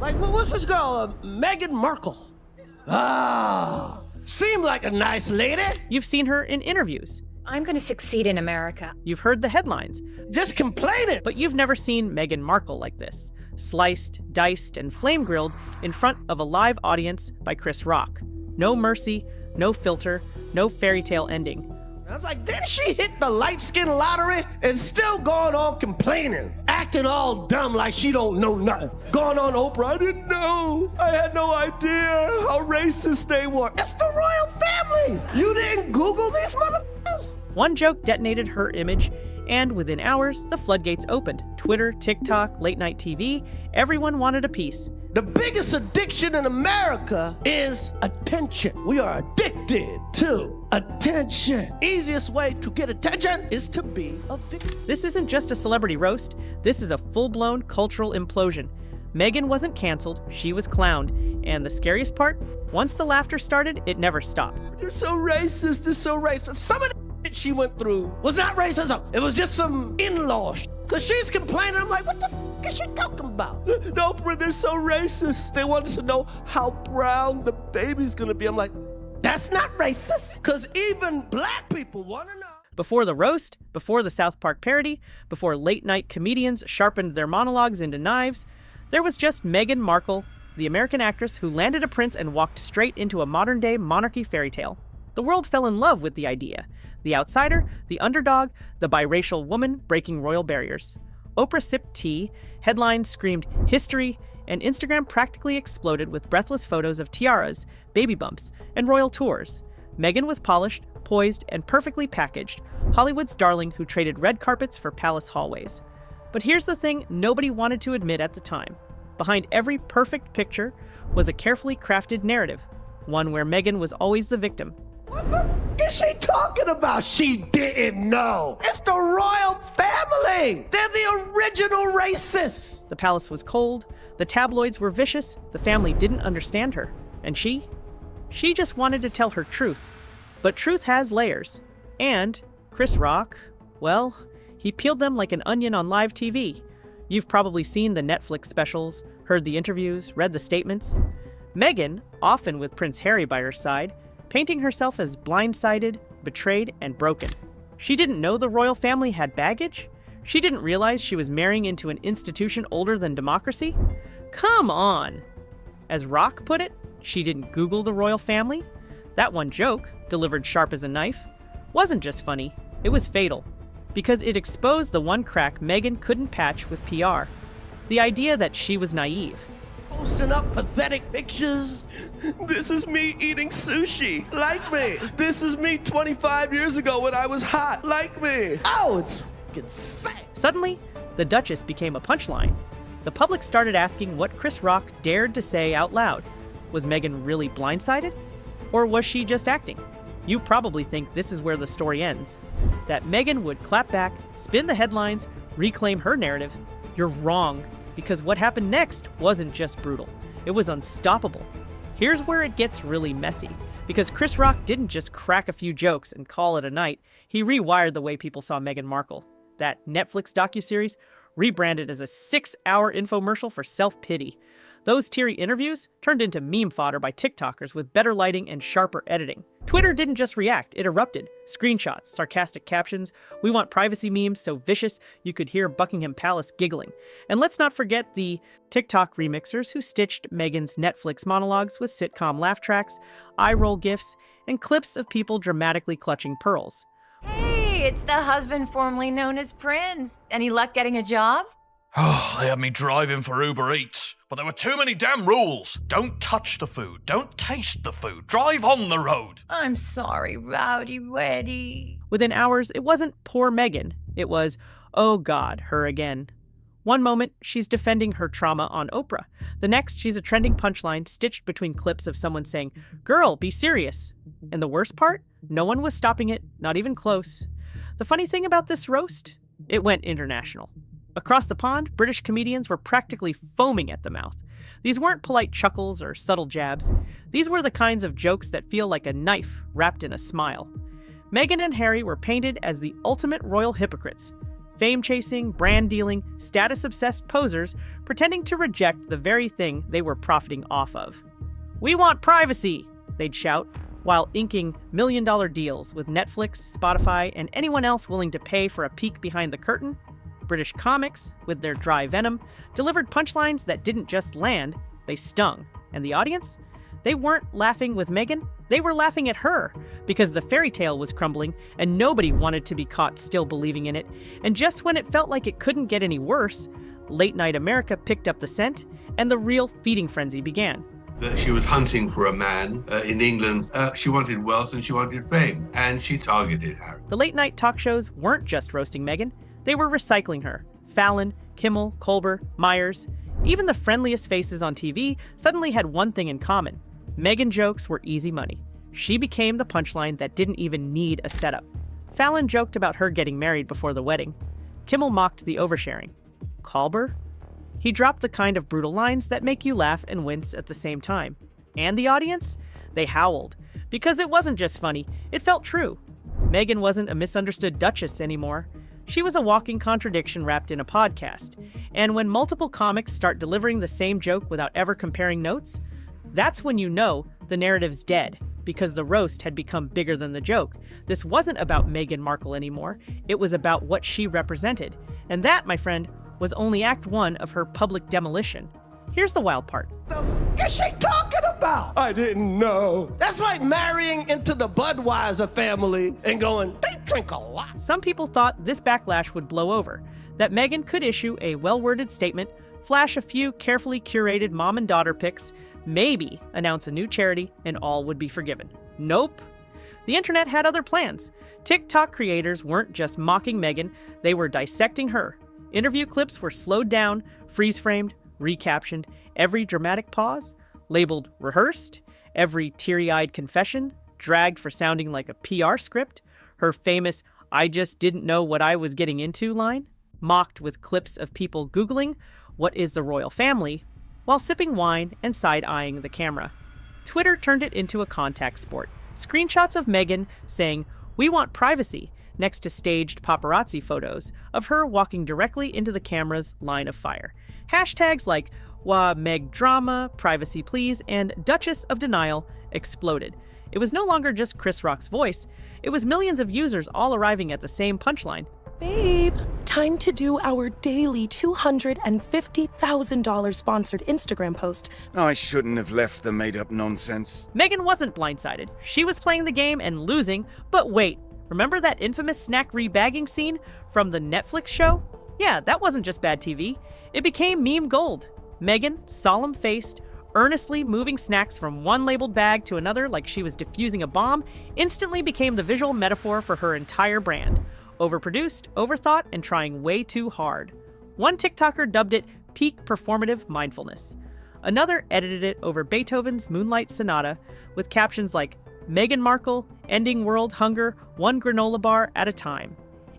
Like, what's this girl, Meghan Markle? Ah, seemed like a nice lady. You've seen her in interviews. I'm going to succeed in America. You've heard the headlines. Just complaining. But you've never seen Meghan Markle like this. Sliced, diced, and flame-grilled in front of a live audience by Chris Rock. No mercy, no filter, no fairy tale ending. I was like, didn't she hit the light skin lottery and still going on complaining? Acting all dumb like she don't know nothing. Going on Oprah, I didn't know. I had no idea how racist they were. It's the royal family. You didn't Google these motherfuckers? One joke detonated her image, and within hours, the floodgates opened. Twitter, TikTok, late-night TV, everyone wanted a piece. The biggest addiction in America is attention. We are addicted to attention. Easiest way to get attention is to be a victim. This isn't just a celebrity roast. This is a full-blown cultural implosion. Meghan wasn't canceled, she was clowned. And the scariest part? Once the laughter started, it never stopped. They're so racist, they're so racist. Some of the shit she went through was not racism. It was just some in-law shit. Cause she's complaining, I'm like, what the f is she talking about? No, Oprah, they're so racist. They wanted to know how brown the baby's gonna be. I'm like, that's not racist. Cause even black people wanna know. Before the roast, before the South Park parody, before late-night comedians sharpened their monologues into knives, there was just Meghan Markle, the American actress who landed a prince and walked straight into a modern-day monarchy fairy tale. The world fell in love with the idea. The outsider, the underdog, the biracial woman breaking royal barriers. Oprah sipped tea, headlines screamed history, and Instagram practically exploded with breathless photos of tiaras, baby bumps, and royal tours. Meghan was polished, poised, and perfectly packaged, Hollywood's darling who traded red carpets for palace hallways. But here's the thing nobody wanted to admit at the time. Behind every perfect picture was a carefully crafted narrative, one where Meghan was always the victim. What the f is she talking about? She didn't know. It's the royal family. They're the original racists. The palace was cold, the tabloids were vicious, the family didn't understand her. And she just wanted to tell her truth. But truth has layers. And Chris Rock, well, he peeled them like an onion on live TV. You've probably seen the Netflix specials, heard the interviews, read the statements. Meghan, often with Prince Harry by her side, painting herself as blindsided, betrayed, and broken. She didn't know the royal family had baggage? She didn't realize she was marrying into an institution older than democracy? Come on! As Rock put it, she didn't Google the royal family? That one joke, delivered sharp as a knife, wasn't just funny, it was fatal. Because it exposed the one crack Meghan couldn't patch with PR. The idea that she was naive. Posting up pathetic pictures. This is me eating sushi. Like me. This is me 25 years ago when I was hot. Like me. Oh, it's fucking sick. Suddenly, the Duchess became a punchline. The public started asking what Chris Rock dared to say out loud. Was Meghan really blindsided? Or was she just acting? You probably think this is where the story ends. That Meghan would clap back, spin the headlines, reclaim her narrative. You're wrong. Because what happened next wasn't just brutal. It was unstoppable. Here's where it gets really messy. Because Chris Rock didn't just crack a few jokes and call it a night. He rewired the way people saw Meghan Markle. That Netflix docuseries rebranded as a 6-hour infomercial for self-pity. Those teary interviews turned into meme fodder by TikTokers with better lighting and sharper editing. Twitter didn't just react, it erupted. Screenshots, sarcastic captions, "We want privacy" memes so vicious you could hear Buckingham Palace giggling. And let's not forget the TikTok remixers who stitched Meghan's Netflix monologues with sitcom laugh tracks, eye-roll gifs, and clips of people dramatically clutching pearls. Hey, it's the husband formerly known as Prince. Any luck getting a job? Oh, they had me driving for Uber Eats, but there were too many damn rules. Don't touch the food, don't taste the food, drive on the road. I'm sorry, Rowdy Weddy. Within hours, it wasn't poor Meghan. It was, oh God, her again. One moment, she's defending her trauma on Oprah. The next, she's a trending punchline stitched between clips of someone saying, "Girl, be serious." And the worst part? No one was stopping it, not even close. The funny thing about this roast? It went international. Across the pond, British comedians were practically foaming at the mouth. These weren't polite chuckles or subtle jabs. These were the kinds of jokes that feel like a knife wrapped in a smile. Meghan and Harry were painted as the ultimate royal hypocrites. fame-chasing, brand-dealing, status-obsessed posers pretending to reject the very thing they were profiting off of. "We want privacy!" they'd shout, while inking million-dollar deals with Netflix, Spotify, and anyone else willing to pay for a peek behind the curtain. British comics, with their dry venom, delivered punchlines that didn't just land, they stung. And the audience? They weren't laughing with Meghan, they were laughing at her, because the fairy tale was crumbling and nobody wanted to be caught still believing in it. And just when it felt like it couldn't get any worse, late-night America picked up the scent and the real feeding frenzy began. That she was hunting for a man in England. She wanted wealth and she wanted fame, and she targeted Harry. The late-night talk shows weren't just roasting Meghan, they were recycling her. Fallon, Kimmel, Colbert, Myers, even the friendliest faces on TV suddenly had one thing in common. Meghan jokes were easy money. She became the punchline that didn't even need a setup. Fallon joked about her getting married before the wedding. Kimmel mocked the oversharing. Colbert? He dropped the kind of brutal lines that make you laugh and wince at the same time. And the audience? They howled. Because it wasn't just funny, it felt true. Meghan wasn't a misunderstood duchess anymore. She was a walking contradiction wrapped in a podcast. And when multiple comics start delivering the same joke without ever comparing notes, that's when you know the narrative's dead, because the roast had become bigger than the joke. This wasn't about Meghan Markle anymore. It was about what she represented. And that, my friend, was only Act 1 of her public demolition. Here's the wild part. The f is she talking about? I didn't know. That's like marrying into the Budweiser family and going, they drink a lot. Some people thought this backlash would blow over, that Meghan could issue a well-worded statement, flash a few carefully curated mom and daughter pics, maybe announce a new charity, and all would be forgiven. Nope. The internet had other plans. TikTok creators weren't just mocking Meghan, they were dissecting her. Interview clips were slowed down, freeze-framed, recaptioned, every dramatic pause labeled rehearsed, every teary-eyed confession dragged for sounding like a PR script, her famous "I just didn't know what I was getting into" line, mocked with clips of people Googling "What is the royal family?" while sipping wine and side-eyeing the camera. Twitter turned it into a contact sport. Screenshots of Meghan saying, "We want privacy," next to staged paparazzi photos of her walking directly into the camera's line of fire. Hashtags like "Wah Meg Drama," "Privacy Please," and "Duchess of Denial" exploded. It was no longer just Chris Rock's voice. It was millions of users all arriving at the same punchline. Babe, time to do our daily $250,000 sponsored Instagram post. I shouldn't have left the made-up nonsense. Meghan wasn't blindsided. She was playing the game and losing, but wait. Remember that infamous snack rebagging scene from the Netflix show? Yeah, that wasn't just bad TV. It became meme gold. Meghan, solemn-faced, earnestly moving snacks from one labeled bag to another like she was defusing a bomb, instantly became the visual metaphor for her entire brand. Overproduced, overthought, and trying way too hard. One TikToker dubbed it peak performative mindfulness. Another edited it over Beethoven's Moonlight Sonata with captions like, "Meghan Markle, ending world hunger, one granola bar at a time."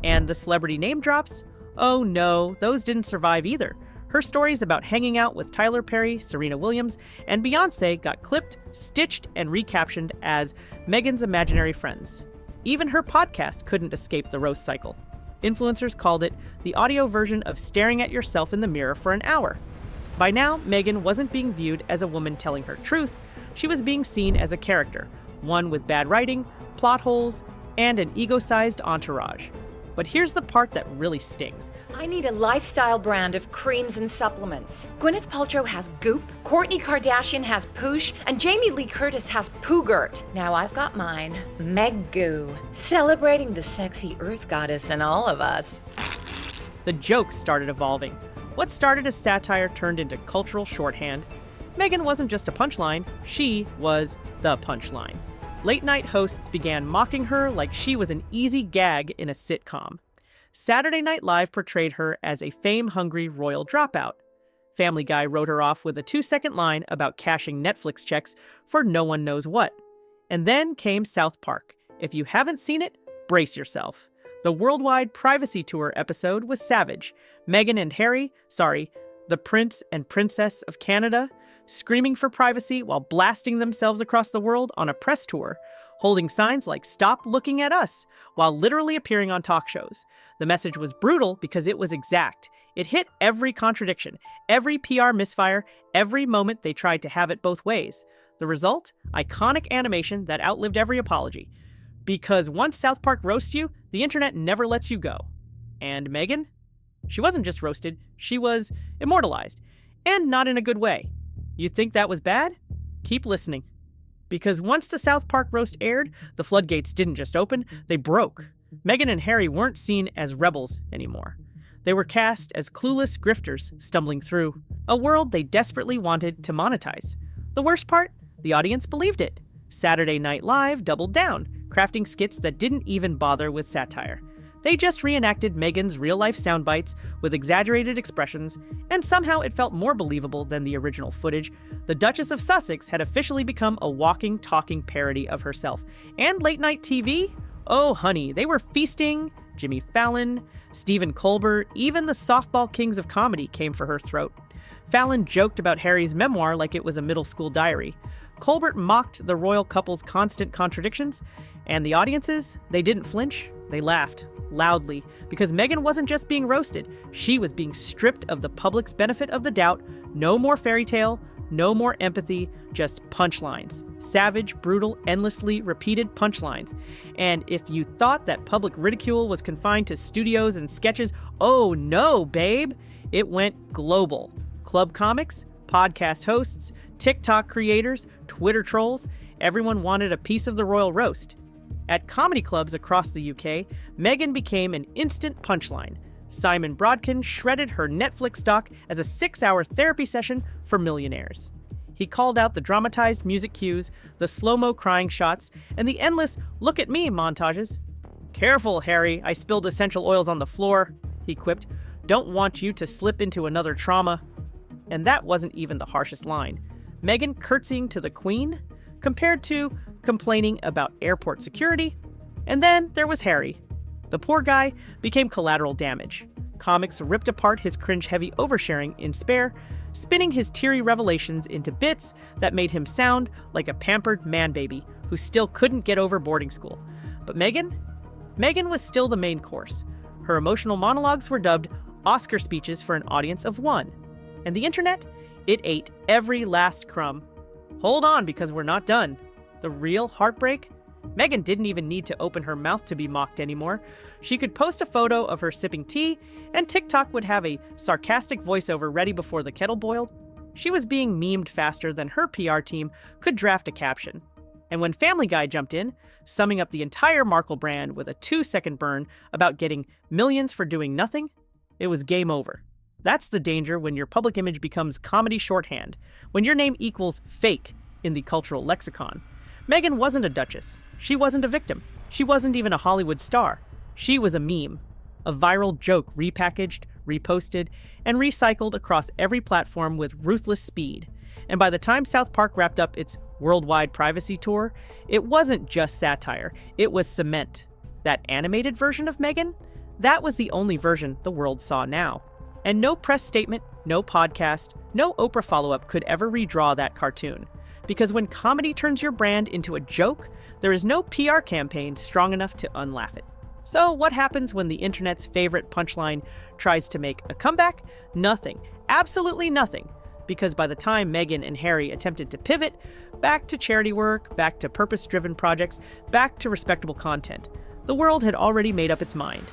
And the celebrity name drops? Oh no, those didn't survive either. Her stories about hanging out with Tyler Perry, Serena Williams, and Beyoncé got clipped, stitched, and recaptioned as Meghan's imaginary friends. Even her podcast couldn't escape the roast cycle. Influencers called it the audio version of staring at yourself in the mirror for an hour. By now, Meghan wasn't being viewed as a woman telling her truth. She was being seen as a character, one with bad writing, plot holes, and an ego-sized entourage. But here's the part that really stings. I need a lifestyle brand of creams and supplements. Gwyneth Paltrow has Goop, Kourtney Kardashian has Poosh, and Jamie Lee Curtis has Poogert. Now I've got mine, Meg Goo, celebrating the sexy earth goddess in all of us. The jokes started evolving. What started as satire turned into cultural shorthand. Meghan wasn't just a punchline, she was the punchline. Late-night hosts began mocking her like she was an easy gag in a sitcom. Saturday Night Live portrayed her as a fame-hungry royal dropout. Family Guy wrote her off with a 2-second line about cashing Netflix checks for no one knows what. And then came South Park. If you haven't seen it, brace yourself. The worldwide privacy tour episode was savage. Meghan and Harry, the Prince and Princess of Canada, screaming for privacy while blasting themselves across the world on a press tour, holding signs like "Stop looking at us," while literally appearing on talk shows. The message was brutal because it was exact. It hit every contradiction, every PR misfire, every moment they tried to have it both ways. The result? Iconic animation that outlived every apology. Because once South Park roasts you, the internet never lets you go. And Meghan? She wasn't just roasted, she was immortalized. And not in a good way. You think that was bad? Keep listening. Because once the South Park roast aired, the floodgates didn't just open, they broke. Meghan and Harry weren't seen as rebels anymore. They were cast as clueless grifters stumbling through a world they desperately wanted to monetize. The worst part? The audience believed it. Saturday Night Live doubled down, crafting skits that didn't even bother with satire. They just reenacted Meghan's real-life soundbites with exaggerated expressions, and somehow it felt more believable than the original footage. The Duchess of Sussex had officially become a walking, talking parody of herself. And late-night TV? Oh, honey, they were feasting. Jimmy Fallon, Stephen Colbert, even the softball kings of comedy came for her throat. Fallon joked about Harry's memoir like it was a middle school diary. Colbert mocked the royal couple's constant contradictions, and the audiences, they didn't flinch, they laughed. Loudly, because Meghan wasn't just being roasted, she was being stripped of the public's benefit of the doubt. No more fairy tale, no more empathy, just punchlines. Savage, brutal, endlessly repeated punchlines. And if you thought that public ridicule was confined to studios and sketches, oh no, babe! It went global. Club comics, podcast hosts, TikTok creators, Twitter trolls, everyone wanted a piece of the royal roast. At comedy clubs across the UK, Meghan became an instant punchline. Simon Brodkin shredded her Netflix stock as a 6-hour therapy session for millionaires. He called out the dramatized music cues, the slow-mo crying shots, and the endless "look at me" montages. "Careful, Harry, I spilled essential oils on the floor," he quipped. "Don't want you to slip into another trauma." And that wasn't even the harshest line. Meghan curtsying to the Queen, compared to complaining about airport security. And then there was Harry. The poor guy became collateral damage. Comics ripped apart his cringe-heavy oversharing in Spare, spinning his teary revelations into bits that made him sound like a pampered man-baby who still couldn't get over boarding school. But Meghan was still the main course. Her emotional monologues were dubbed Oscar speeches for an audience of one. And the internet? It ate every last crumb. Hold on, because we're not done. The real heartbreak? Meghan didn't even need to open her mouth to be mocked anymore. She could post a photo of her sipping tea, and TikTok would have a sarcastic voiceover ready before the kettle boiled. She was being memed faster than her PR team could draft a caption. And when Family Guy jumped in, summing up the entire Markle brand with a 2-second burn about getting millions for doing nothing, it was game over. That's the danger when your public image becomes comedy shorthand, when your name equals fake in the cultural lexicon. Meghan wasn't a duchess. She wasn't a victim. She wasn't even a Hollywood star. She was a meme, a viral joke repackaged, reposted, and recycled across every platform with ruthless speed. And by the time South Park wrapped up its worldwide privacy tour, it wasn't just satire, it was cement. That animated version of Meghan? That was the only version the world saw now. And no press statement, no podcast, no Oprah follow-up could ever redraw that cartoon. Because when comedy turns your brand into a joke, there is no PR campaign strong enough to unlaugh it. So what happens when the internet's favorite punchline tries to make a comeback? Nothing. Absolutely nothing. Because by the time Meghan and Harry attempted to pivot, back to charity work, back to purpose-driven projects, back to respectable content, the world had already made up its mind.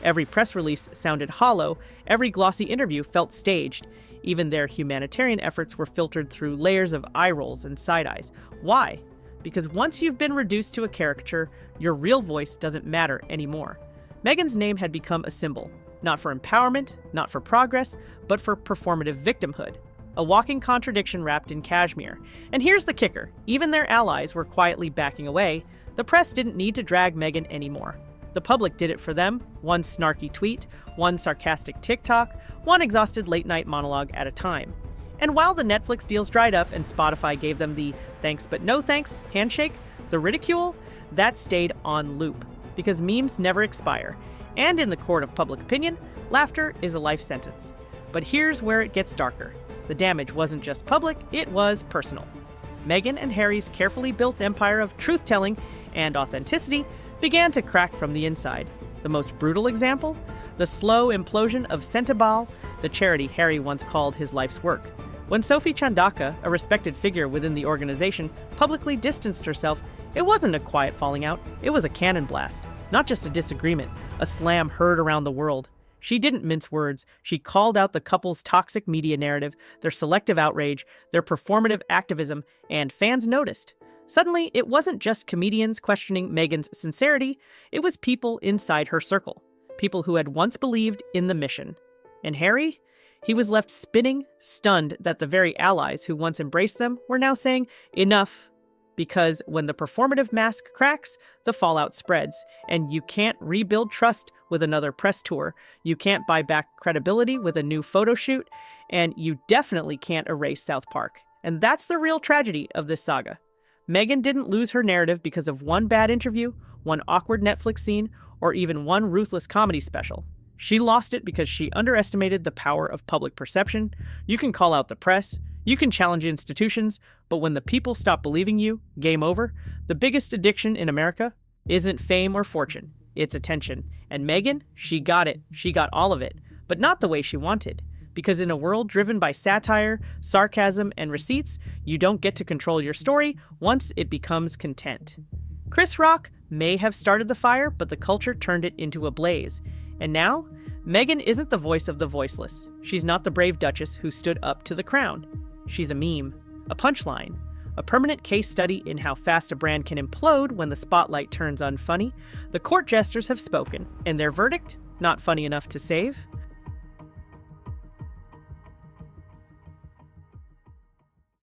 Every press release sounded hollow, every glossy interview felt staged. Even their humanitarian efforts were filtered through layers of eye rolls and side eyes. Why? Because once you've been reduced to a caricature, your real voice doesn't matter anymore. Meghan's name had become a symbol, not for empowerment, not for progress, but for performative victimhood. A walking contradiction wrapped in cashmere. And here's the kicker. Even their allies were quietly backing away. The press didn't need to drag Meghan anymore. The public did it for them, one snarky tweet, one sarcastic TikTok, one exhausted late-night monologue at a time. And while the Netflix deals dried up and Spotify gave them the thanks but no thanks handshake, the ridicule, that stayed on loop. Because memes never expire. And in the court of public opinion, laughter is a life sentence. But here's where it gets darker. The damage wasn't just public, it was personal. Meghan and Harry's carefully built empire of truth-telling and authenticity began to crack from the inside. The most brutal example? The slow implosion of Sentebale, the charity Harry once called his life's work. When Sophie Chandaka, a respected figure within the organization, publicly distanced herself, it wasn't a quiet falling out, it was a cannon blast. Not just a disagreement, a slam heard around the world. She didn't mince words. She called out the couple's toxic media narrative, their selective outrage, their performative activism, and fans noticed. Suddenly, it wasn't just comedians questioning Meghan's sincerity, it was people inside her circle. People who had once believed in the mission. And Harry? He was left spinning, stunned that the very allies who once embraced them were now saying, enough. Because when the performative mask cracks, the fallout spreads, and you can't rebuild trust with another press tour, you can't buy back credibility with a new photo shoot, and you definitely can't erase South Park. And that's the real tragedy of this saga. Meghan didn't lose her narrative because of one bad interview, one awkward Netflix scene, or even one ruthless comedy special. She lost it because she underestimated the power of public perception. You can call out the press, you can challenge institutions, but when the people stop believing you, game over. The biggest addiction in America isn't fame or fortune, it's attention. And Meghan, she got it. She got all of it, but not the way she wanted. Because in a world driven by satire, sarcasm, and receipts, you don't get to control your story once it becomes content. Chris Rock may have started the fire, but the culture turned it into a blaze. And now, Meghan isn't the voice of the voiceless. She's not the brave duchess who stood up to the crown. She's a meme, a punchline, a permanent case study in how fast a brand can implode when the spotlight turns unfunny. The court jesters have spoken, and their verdict? Not funny enough to save.